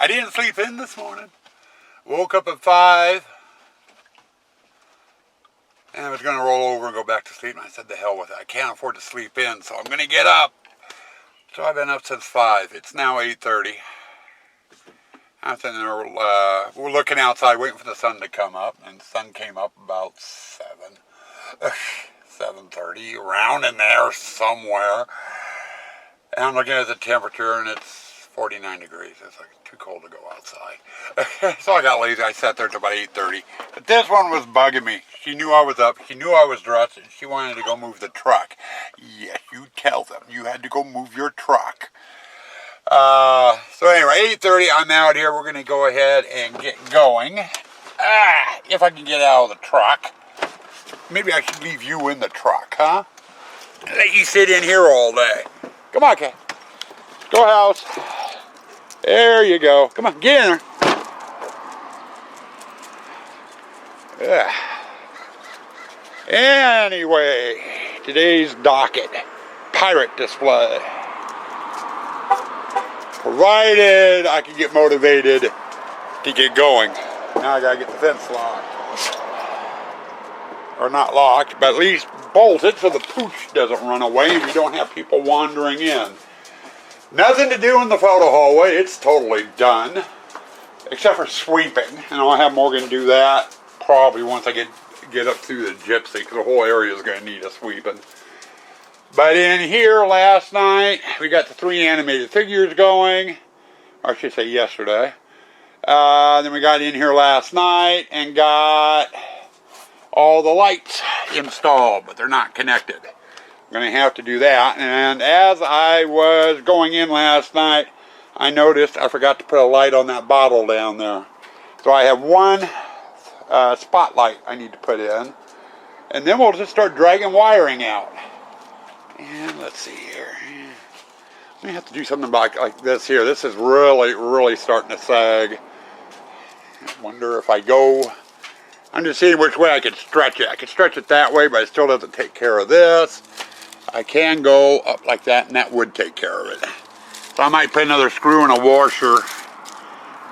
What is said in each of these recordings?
I didn't sleep in this morning. Woke up at 5. And I was going to roll over and go back to sleep. And I said, the hell with it. I can't afford to sleep in, so I'm going to get up. So I've been up since 5. It's now 8:30. I'm sitting there, we're looking outside, waiting for the sun to come up. And the sun came up about 7:30, around in there somewhere. And I'm looking at the temperature, and it's 49 degrees. It's like too cold to go outside. So I got lazy. I sat there till about 8:30. But this one was bugging me. She knew I was up. She knew I was dressed, and she wanted to go move the truck. Yes, you tell them you had to go move your truck. So anyway, 8:30, I'm out here. We're going to go ahead and get going. If I can get out of the truck. Maybe I should leave you in the truck, huh? Let you sit in here all day. Come on, Kay. Go house. There you go. Come on, get in there. Anyway, today's docket. Pirate display. Provided I can get motivated to get going. Now I gotta get the fence locked. Or not locked, but at least bolted so the pooch doesn't run away and we don't have people wandering in. Nothing to do in the photo hallway. It's totally done. Except for sweeping. And I'll have Morgan do that probably once I get up through the gypsy, because the whole area is going to need a sweeping. But in here last night, we got the 3 animated figures going. Or I should say yesterday. Then we got in here last night and got all the lights installed, but they're not connected. I'm going to have to do that. And as I was going in last night, I noticed I forgot to put a light on that bottle down there. So I have one spotlight I need to put in. And then we'll just start dragging wiring out. And let's see here. I have to do something like this here. This is really starting to sag. I wonder if I go... I'm just seeing which way I could stretch it. I could stretch it that way, but it still doesn't take care of this. I can go up like that, and that would take care of it. So I might put another screw and a washer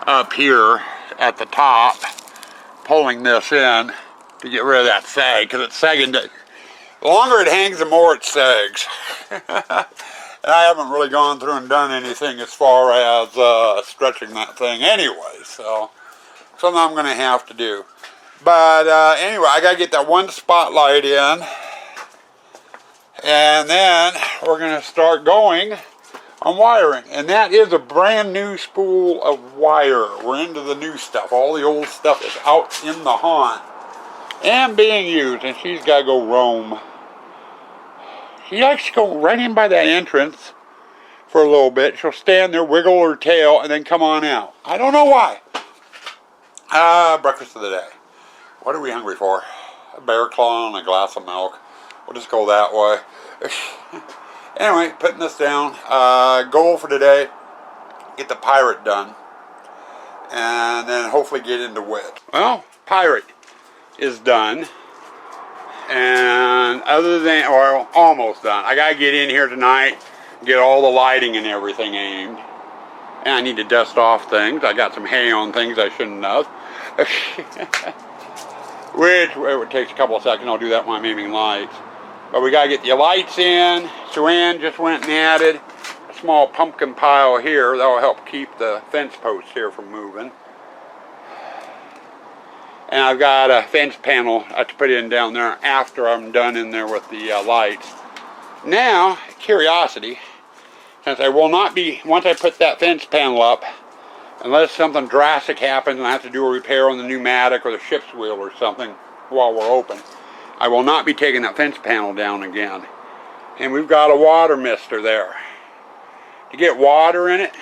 up here at the top, pulling this in to get rid of that sag, because it's sagging. The longer it hangs, the more it sags. And I haven't really gone through and done anything as far as stretching that thing anyway, so something I'm going to have to do. But anyway, I got to get that one spotlight in. And then we're going to start going on wiring. And that is a brand new spool of wire. We're into the new stuff. All the old stuff is out in the haunt and being used. And she's got to go roam. She likes to go right in by that entrance for a little bit. She'll stand there, wiggle her tail, and then come on out. I don't know why. Breakfast of the day. What are we hungry for? A bear claw and a glass of milk. We'll just go that way. Anyway, putting this down. Goal for today, get the pirate done. And then hopefully get into wit. Well, pirate is done. And other than, or almost done. I got to get in here tonight, get all the lighting and everything aimed. And I need to dust off things. I got some hay on things I shouldn't have. Which, it takes a couple of seconds. I'll do that when I'm aiming lights. But we got to get the lights in. Joanne just went and added a small pumpkin pile here. That will help keep the fence posts here from moving. And I've got a fence panel I have to put in down there after I'm done in there with the lights. Now, curiosity, since I will not be, once I put that fence panel up, unless something drastic happens and I have to do a repair on the pneumatic or the ship's wheel or something while we're open, I will not be taking that fence panel down again. And we've got a water mister there. To get water in it,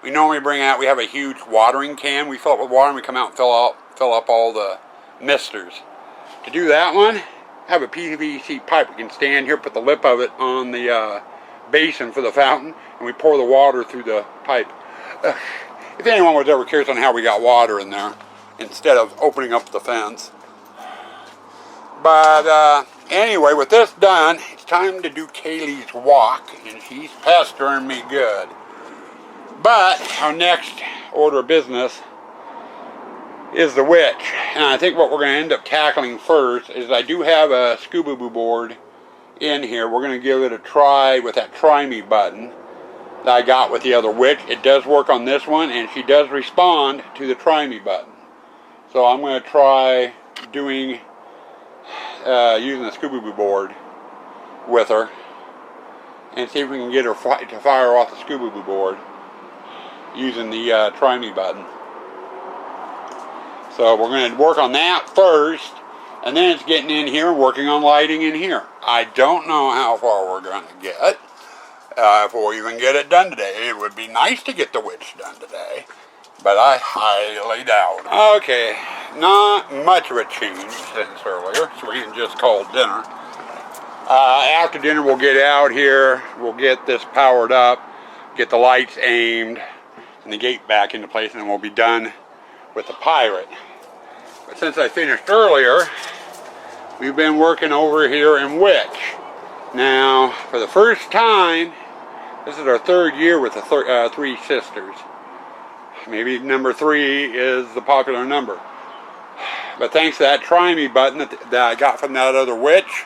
we normally bring out, we have a huge watering can. We fill it with water and we come out and fill up all the misters. To do that one, have a PVC pipe. We can stand here, put the lip of it on the basin for the fountain, and we pour the water through the pipe. If anyone was ever curious on how we got water in there, instead of opening up the fence. But anyway, with this done, it's time to do Kaylee's walk, and she's pestering me good. But our next order of business is the witch. And I think what we're going to end up tackling first is I do have a Scuba Boo board in here. We're going to give it a try with that Try Me button that I got with the other witch. It does work on this one, and she does respond to the Try Me button. So I'm going to try doing using the Scuba Boo board with her and see if we can get her to fire off the Scuba Boo board using the Try Me button. So we're going to work on that first, and then it's getting in here and working on lighting in here. I don't know how far we're going to get if we'll even get it done today. It would be nice to get the witch done today, but I highly doubt it. Okay, not much of a change since earlier, so we can just call dinner. After dinner we'll get out here, we'll get this powered up, get the lights aimed, and the gate back into place, and then we'll be done with the pirate. But since I finished earlier, we've been working over here in Witch. Now, for the first time, this is our third year with the three sisters. Maybe number 3 is the popular number. But thanks to that Try Me button that I got from that other witch,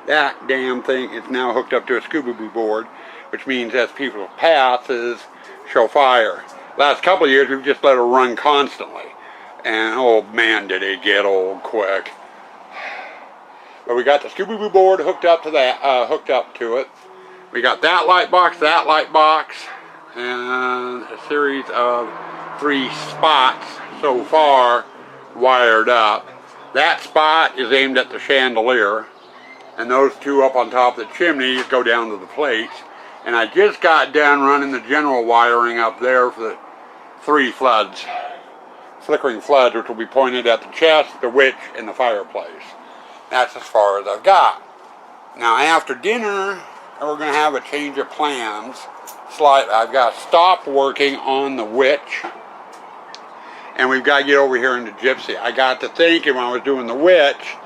that damn thing is now hooked up to a Scuba Boo board, which means as people pass, she'll fire. Last couple of years we've just let her run constantly, and oh man did it get old quick. But we got the Scuba Boo board hooked up to it. We got that light box, and a series of 3 spots so far wired up. That spot is aimed at the chandelier, and those 2 up on top of the chimney go down to the plates. And I just got done running the general wiring up there for the 3 floods, flickering floods, which will be pointed at the chest, the witch, and the fireplace. That's as far as I've got. Now after dinner, we're going to have a change of plans. I've got to stop working on the witch, and we've got to get over here into Gypsy. I got to thinking when I was doing the witch,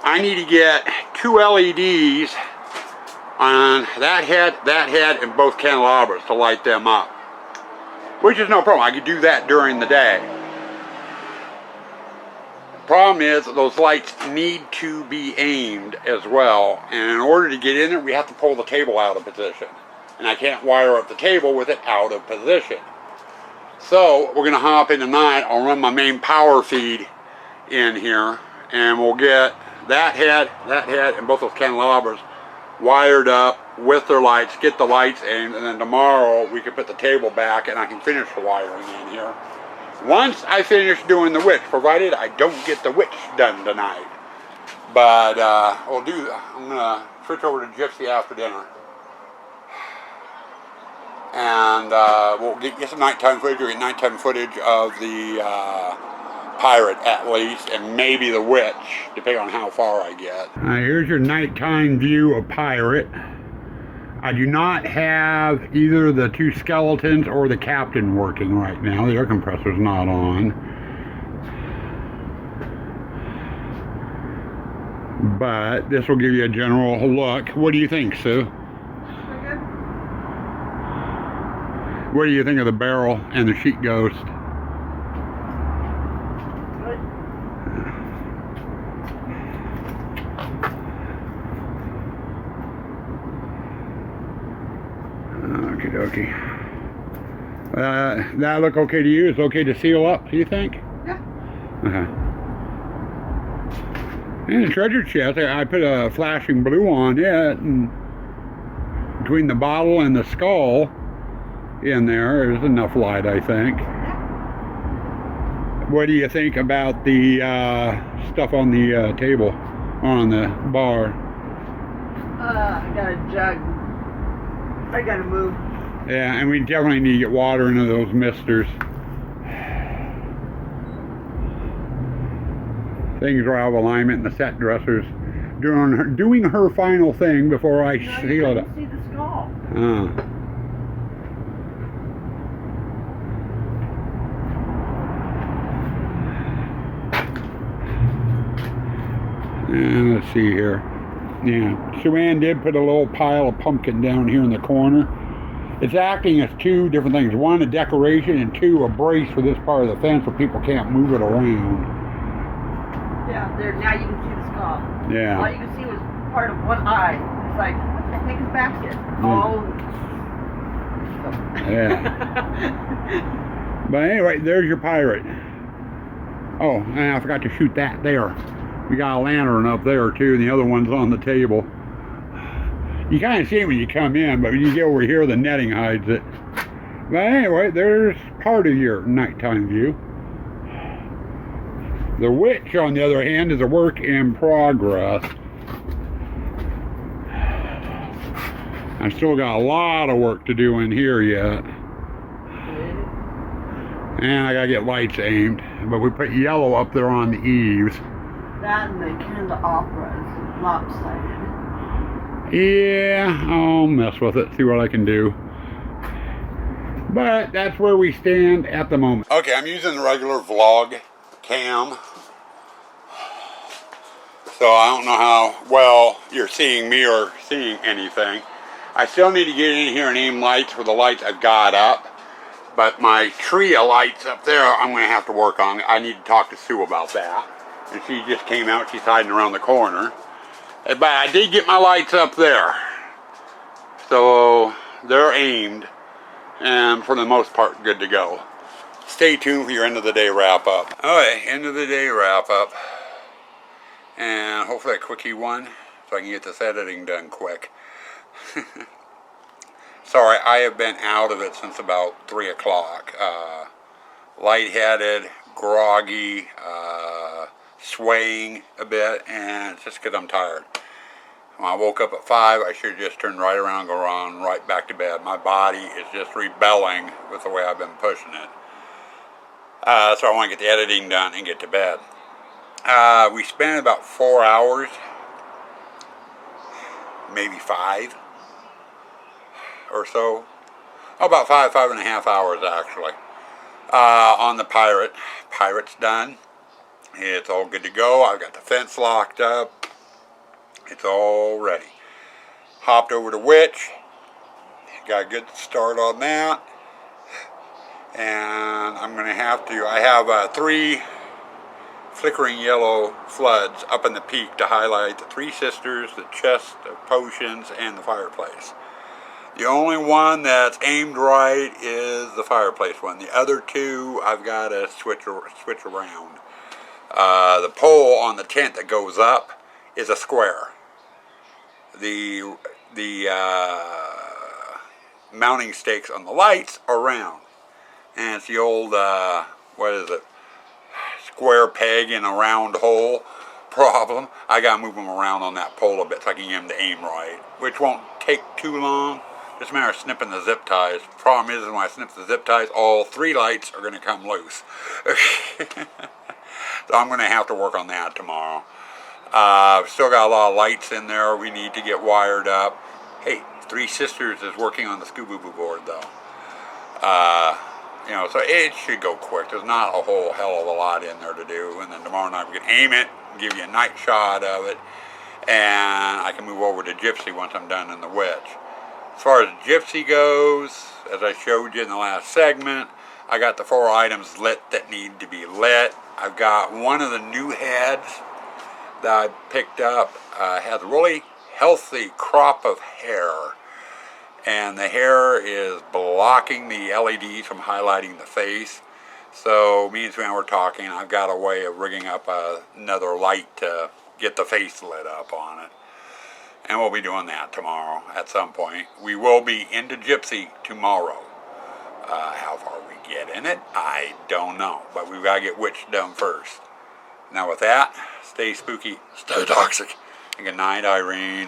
I need to get 2 LEDs on that head, and both candelabras to light them up. Which is no problem. I could do that during the day. Problem is that those lights need to be aimed as well, and in order to get in there we have to pull the table out of position, and I can't wire up the table with it out of position. So we're going to hop in tonight. I'll run my main power feed in here, and we'll get that head, and both those candelabras wired up with their lights, get the lights aimed, and then tomorrow we can put the table back and I can finish the wiring in here. Once I finish doing the witch, provided I don't get the witch done tonight. But I'm going to switch over to Gypsy after dinner. And we'll get some nighttime footage. We'll get nighttime footage of the pirate at least, and maybe the witch, depending on how far I get. Here's your nighttime view of pirate. I do not have either the 2 skeletons or the captain working right now. The air compressor's not on. But this will give you a general look. What do you think, Sue? What do you think of the barrel and the sheet ghost? Okie dokie. That look okay to you? It's okay to seal up, do you think? Yeah. And the treasure chest, I put a flashing blue on it, and between the bottle and the skull in there's enough light, I think. What do you think about the stuff on the table, on the bar? I got a jug. I gotta move. Yeah, and we definitely need to get water into those misters. Things are out of alignment, and the set dresser's doing her final thing before I seal it up. See the skull. And let's see here. Yeah, Sue Ann did put a little pile of pumpkin down here in the corner. It's acting as two different things. One, a decoration, and two, a brace for this part of the fence so people can't move it around. Yeah, there. Now you can see the skull. Yeah. All you can see was part of one eye. It's like, what the heck is back here? Yeah. But anyway, there's your pirate. Oh, and I forgot to shoot that there. We got a lantern up there too, and the other one's on the table. You kind of see it when you come in, but when you get over here, the netting hides it. But anyway, there's part of your nighttime view. The witch, on the other hand, is a work in progress. I still got a lot of work to do in here yet. And I gotta get lights aimed. But we put yellow up there on the eaves. That and the candelabra is lopsided. Yeah, I'll mess with it, see what I can do. But that's where we stand at the moment. Okay, I'm using the regular vlog cam. So I don't know how well you're seeing me or seeing anything. I still need to get in here and aim lights for the lights I've got up. But my tree of lights up there, I'm going to have to work on. I need to talk to Sue about that. And she just came out, she's hiding around the corner. But I did get my lights up there. So they're aimed. And for the most part, good to go. Stay tuned for your end of the day wrap up. Okay, end of the day wrap up. And hopefully a quickie one, so I can get this editing done quick. Sorry, I have been out of it since about 3 o'clock. Lightheaded, groggy, swaying a bit, and it's just because I'm tired. When I woke up at 5, I should have just turned right around and go on right back to bed. My body is just rebelling with the way I've been pushing it. So I want to get the editing done and get to bed. We spent about 4 hours, maybe 5 or so. Oh, about 5.5 hours actually. On the pirate. Pirate's done. It's all good to go. I've got the fence locked up. It's all ready. Hopped over to Witch. Got a good start on that. And I'm going to have to, I have 3 flickering yellow floods up in the peak to highlight the 3 sisters, the chest of potions, and the fireplace. The only one that's aimed right is the fireplace one. The other 2 I've got to switch around. The pole on the tent that goes up is a square. The mounting stakes on the lights are round. And it's the old, what is it? Square peg in a round hole problem. I gotta move them around on that pole a bit so I can get them to aim right, which won't take too long. Just a matter of snipping the zip ties. Problem is when I snip the zip ties, all 3 lights are gonna come loose. So I'm gonna have to work on that tomorrow. Still got a lot of lights in there we need to get wired up. Hey, 3 Sisters is working on the Scooby-Boo board though. You know, so it should go quick. There's not a whole hell of a lot in there to do. And then tomorrow night we can aim it, give you a night shot of it, and I can move over to Gypsy once I'm done in the Witch. As far as Gypsy goes, as I showed you in the last segment, I got the 4 items lit that need to be lit. I've got one of the new heads that I picked up, has a really healthy crop of hair. And the hair is blocking the LEDs from highlighting the face. So me and Sue were talking, I've got a way of rigging up another light to get the face lit up on it. And we'll be doing that tomorrow at some point. We will be into Gypsy tomorrow. How far we get in it, I don't know. But we've got to get Witch done first. Now with that, stay spooky, stay toxic. And good night, Irene.